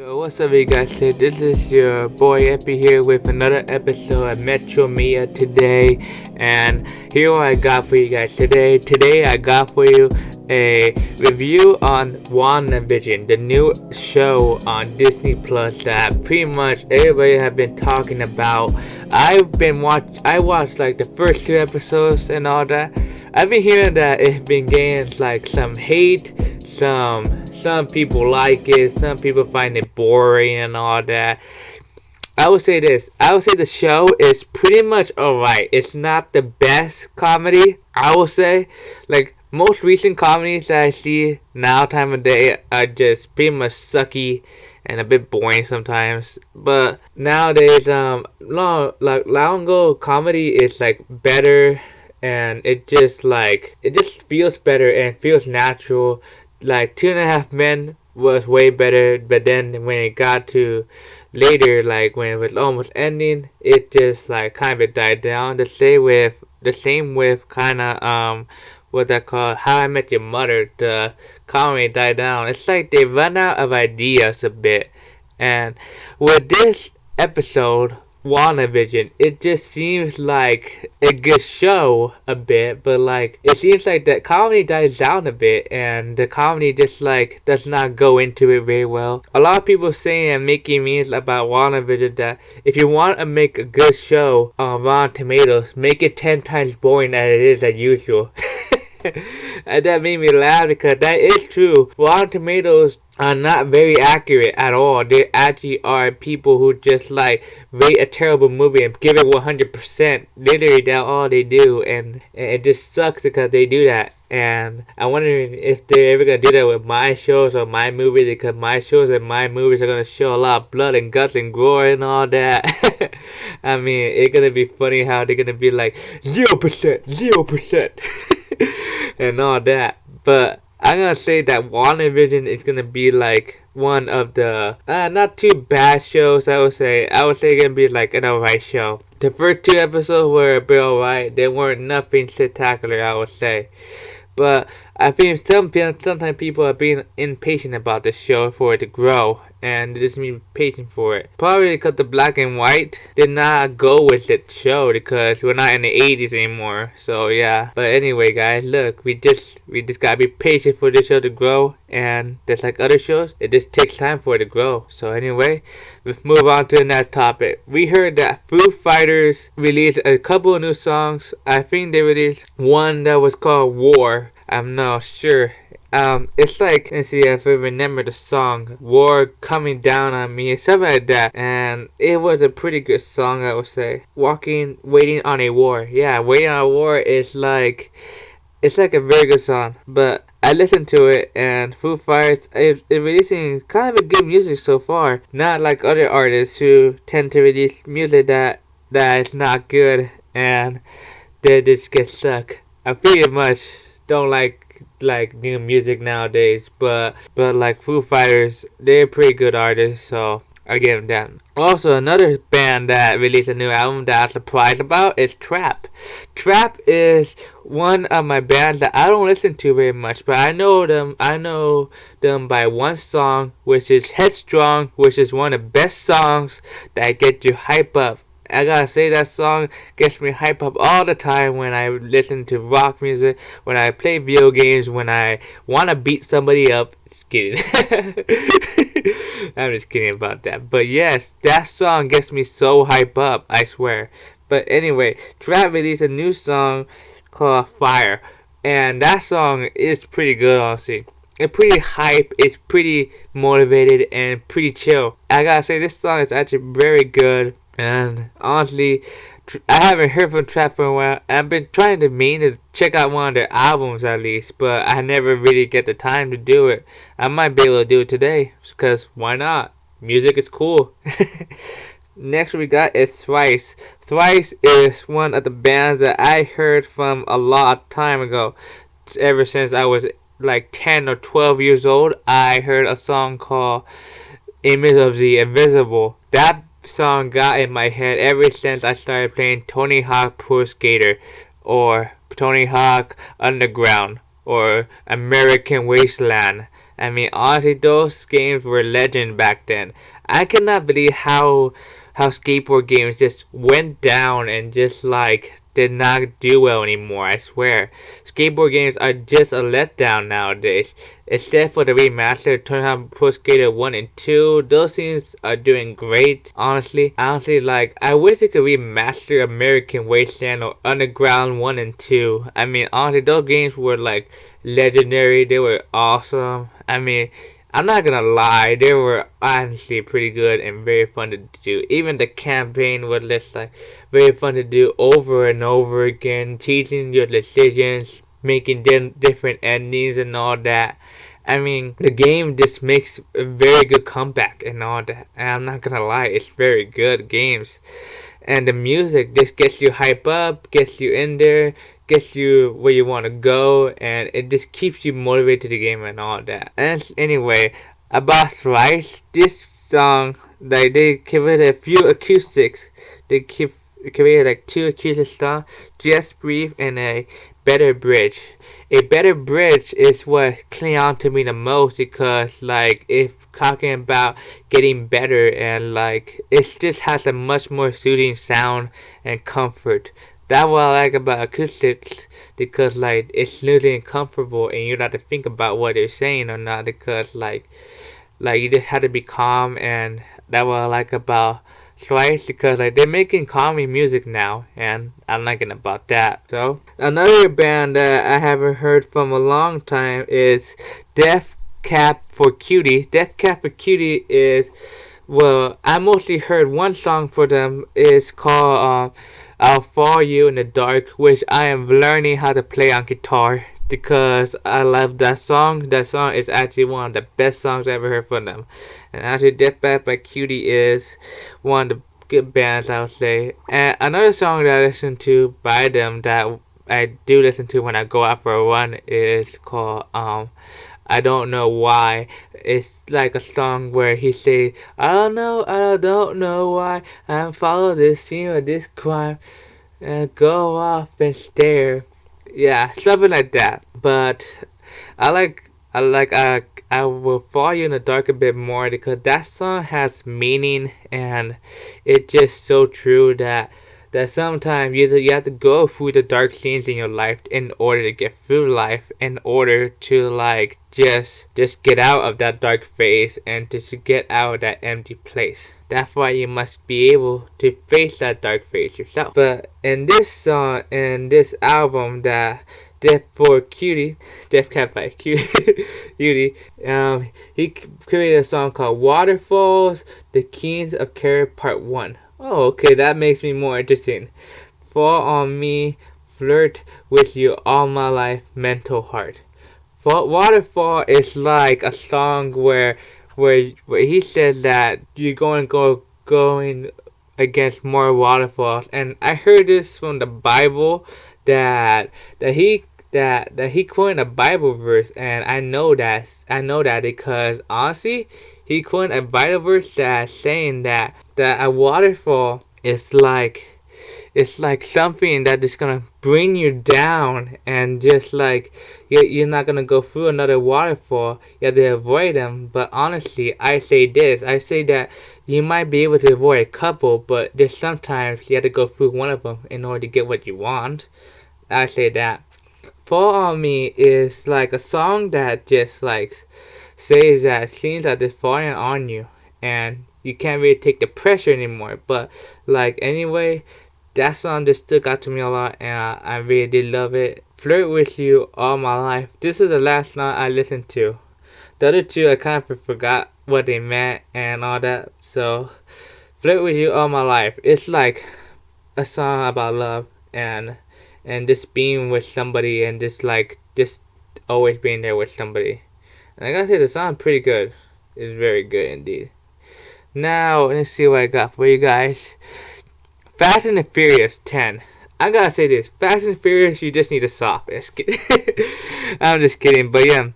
Yo, what's up, you guys? This is your boy Epi here with another episode of Metro Mia today, and here what I got for you guys today. Today I got for you a review on WandaVision, the new show on Disney Plus that pretty much everybody have been talking about. I watched like the first two episodes and all that. I've been hearing that it's been getting like some hate, some people like it, some people find it boring and all that. I would say this. I would say the show is pretty much alright. It's not the best comedy, I would say. Like most recent comedies that I see now time of day are just pretty much sucky and a bit boring sometimes. But nowadays, long ago comedy is like better, and it just feels better and feels natural. Like Two and a Half Men was way better, but then when it got to later, like when it was almost ending, it just like kind of died down. The same with kind of what that called How I Met Your Mother. The comedy died down. It's like they run out of ideas a bit, and with this episode, WandaVision, it just seems like a good show a bit, but like it seems like the comedy dies down a bit, and the comedy just like does not go into it very well. A lot of people saying and making memes about WandaVision that if you want to make a good show on Rotten Tomatoes, make it 10 times boring as it is as usual. And that made me laugh because that is true. Rotten Tomatoes are not very accurate at all. They actually are people who just like rate a terrible movie and give it 100%. Literally, that's all they do, and it just sucks because they do that. And I'm wondering if they're ever gonna do that with my shows or my movies, because my shows and my movies are gonna show a lot of blood and guts and gore and all that. I mean, it's gonna be funny how they're gonna be like 0%, 0%. and all that. But I'm gonna say that WandaVision is gonna be like one of the not too bad shows. I would say it's gonna be like an alright show. The first two episodes were a bit alright. They weren't nothing spectacular, I would say. But I think sometimes people are being impatient about this show for it to grow, and they just need patient for it. Probably because the black and white did not go with the show because we're not in the 80s anymore. So yeah. But anyway, guys, look, we just gotta be patient for this show to grow, and just like other shows, it just takes time for it to grow. So anyway, let's move on to the next topic. We heard that Foo Fighters released a couple of new songs. I think they released one that was called War. I'm not sure. It's like, let's see if I remember the song, War Coming Down on Me, something like that. And it was a pretty good song, I would say. Waiting on a War. Yeah, Waiting on a War is like, it's like a very good song. But I listened to it, and Foo Fighters is releasing kind of a good music so far. Not like other artists who tend to release music that is not good and they just get stuck. I pretty much don't like new music nowadays, but like Foo Fighters, they're pretty good artists, so I give them that. Also, another band that released a new album that I'm surprised about is Trap. Trap is one of my bands that I don't listen to very much, but I know them by one song, which is Headstrong, which is one of the best songs that get you hype up. I gotta say, that song gets me hype up all the time when I listen to rock music, when I play video games, when I wanna beat somebody up. Just kidding. I'm just kidding about that. But yes, that song gets me so hype up, I swear. But anyway, Trap released a new song called Fire, and that song is pretty good, honestly. It's pretty hype, it's pretty motivated, and pretty chill. I gotta say, this song is actually very good. And honestly, I haven't heard from Trap for a while. I've been trying to check out one of their albums at least, but I never really get the time to do it. I might be able to do it today, because why not? Music is cool. Next we got is Thrice. Thrice is one of the bands that I heard from a lot of time ago. Ever since I was like 10 or 12 years old, I heard a song called Image of the Invisible. That song got in my head ever since I started playing Tony Hawk Pro Skater, or Tony Hawk Underground, or American Wasteland. I mean, honestly, those games were legend back then. I cannot believe how skateboard games just went down and just like did not do well anymore. I swear, skateboard games are just a letdown nowadays. Except for the remaster, Tony Pro Skater 1 and 2, those things are doing great. Honestly, like I wish they could remaster American Wasteland or Underground 1 and 2. I mean, honestly, those games were like legendary. They were awesome. I mean, I'm not gonna lie, they were honestly pretty good and very fun to do. Even the campaign was just like very fun to do over and over again, choosing your decisions, making different endings and all that. I mean, the game just makes a very good comeback and all that. And I'm not gonna lie, it's very good games. And the music just gets you hype up, gets you in there, gets you where you want to go, and it just keeps you motivated to the game and all that. And anyway, about Thrice, this song, like they give it a few acoustics. They keep create like two acoustic songs, Just Breathe and a Better Bridge. A Better Bridge is what cling on to me the most because like if talking about getting better and like it just has a much more soothing sound and comfort. That's what I like about acoustics because like it's soothing and comfortable and you don't have to think about what they're saying or not because like you just have to be calm and that's what I like about Twice because like they're making calming music now and I'm liking about that. So another band that I haven't heard from a long time is Death Cab for Cutie. Death Cab for Cutie is well I mostly heard one song for them is called I'll Follow You in the Dark, which I am learning how to play on guitar because I love that song. That song is actually one of the best songs I ever heard from them. And actually, Death Cab by Cutie is one of the good bands I would say. And another song that I listen to by them that I do listen to when I go out for a run is called I Don't Know Why. It's like a song where he says, I don't know why I'm following this scene of this crime and go off and stare. Yeah, something like that. But I will follow you in the dark a bit more because that song has meaning and it's just so true that sometimes you have to go through the dark scenes in your life in order to get through life, in order to like just get out of that dark phase and just get out of that empty place. That's why you must be able to face that dark phase yourself. But in this song, in this album that Death for Cutie, Death Cab by Cutie, he created a song called Waterfalls, The Keys of Care Part 1. Oh, okay, that makes me more interesting. Fall on me, flirt with you all my life, mental heart. Waterfall is like a song where he says that you're going against more waterfalls, and I heard this from the Bible that he quoted a Bible verse, and I know that because honestly, he quoted a Bible verse that's saying that a waterfall is like it's like something that is gonna bring you down and just like you're not gonna go through another waterfall. You have to avoid them. But honestly, I say that you might be able to avoid a couple, but there's sometimes you have to go through one of them in order to get what you want. I say that. Fall on Me is like a song that just like says that scenes are just falling on you and you can't really take the pressure anymore. But like anyway, that song just stuck out to me a lot and I really did love it. Flirt with You All My Life. This is the last song I listened to. The other two I kind of forgot what they meant and all that. So Flirt with You All My Life. It's like a song about love and just being with somebody and just always being there with somebody. And I gotta say the song pretty good. It's very good indeed. Now let's see what I got for you guys. Fast and the Furious 10. I gotta say this. Fast and Furious, you just need to stop. I'm just kidding. But yeah,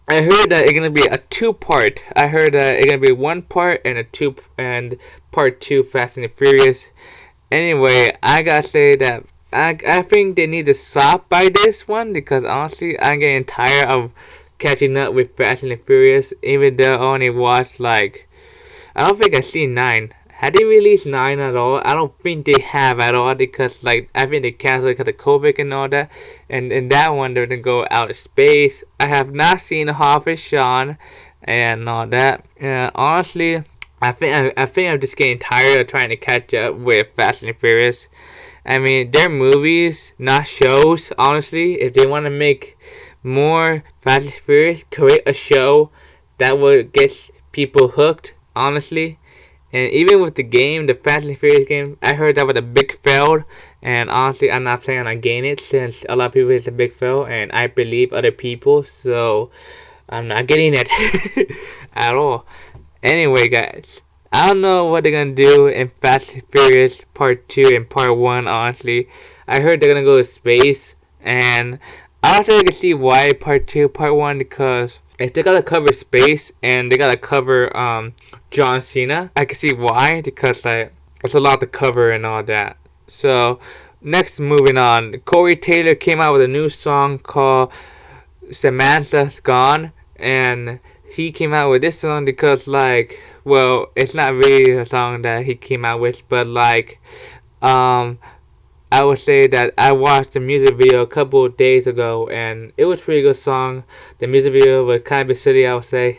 I heard that it's gonna be a 2-part. I heard that it's gonna be 1 part and part 2 Fast and the Furious. Anyway, I gotta say that I think they need to stop by this one because honestly, I'm getting tired of catching up with Fast and the Furious, even though I only watched like, I don't think I've seen 9. Had they released 9 at all? I don't think they have at all, because like I think they canceled because of COVID and all that. And in that one, they're gonna go out of space. I have not seen Hobbs and Shaw and all that. Honestly, I think I'm just getting tired of trying to catch up with Fast and Furious. I mean, they're movies, not shows. Honestly, if they want to make more Fast and Furious, create a show that would get people hooked. Honestly. And even with the game, the Fast and Furious game, I heard that was a big fail. And honestly, I'm not planning on getting it, since a lot of people it's a big fail, and I believe other people, so I'm not getting it at all. Anyway, guys, I don't know what they're gonna do in Fast and Furious Part 2 and Part 1. Honestly, I heard they're gonna go to space, and I also can see why Part 2, Part 1, because if they gotta cover space and they gotta cover John Cena, I can see why, because like it's a lot to cover and all that. So next, moving on, Corey Taylor came out with a new song called Samantha's Gone, and he came out with this song because like, well, it's not really a song that he came out with, but like I would say that I watched the music video a couple of days ago, and it was a pretty good song. The music video was kind of silly, I would say.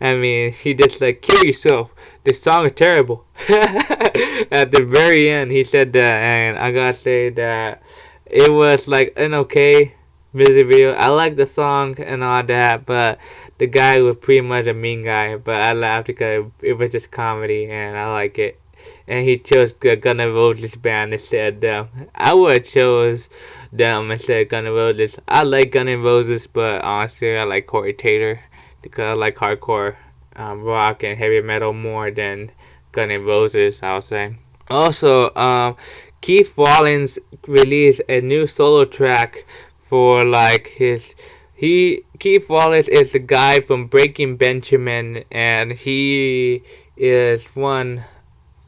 I mean, he just like, kill yourself. This song is terrible. At the very end, he said that, and I gotta say that it was like an okay music video. I like the song and all that, but the guy was pretty much a mean guy. But I laughed because it was just comedy, and I like it. And he chose the Guns N' Roses band instead. I would have chose them instead of Guns N' Roses. I like Guns N' Roses, but honestly, I like Corey Taylor because I like hardcore rock and heavy metal more than Guns N' Roses, I would say. Also, Keith Rollins released a new solo track for like his. Keith Rollins is the guy from Breaking Benjamin, and he is one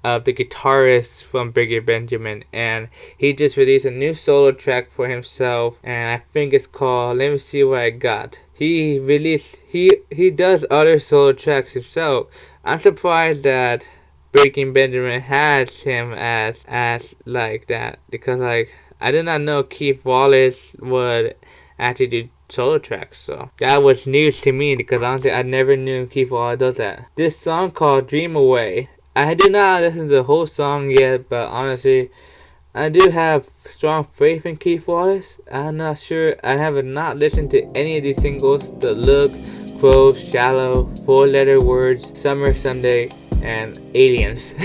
of the guitarist from Breaking Benjamin, and he just released a new solo track for himself, and I think it's called, let me see what I got. He does other solo tracks himself. I'm surprised that Breaking Benjamin has him as like that, because like I did not know Keith Wallace would actually do solo tracks, so that was news to me, because honestly I never knew Keith Wallace does that. This song called Dream Away, I did not listen to the whole song yet, but honestly, I do have strong faith in Keith Wallace. I'm not sure. I have not listened to any of these singles: The Look, Close, Shallow, 4-Letter Words, Summer Sunday, and Aliens.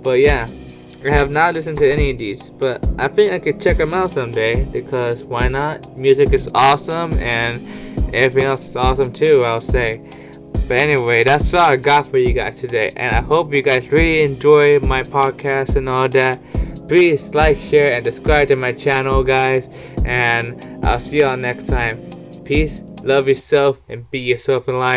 But yeah, I have not listened to any of these, but I think I could check them out someday, because why not? Music is awesome, and everything else is awesome too, I'll say. But anyway, that's all I got for you guys today, and I hope you guys really enjoy my podcast and all that. Please like, share, and subscribe to my channel, guys, and I'll see y'all next time. Peace, love yourself, and be yourself in life.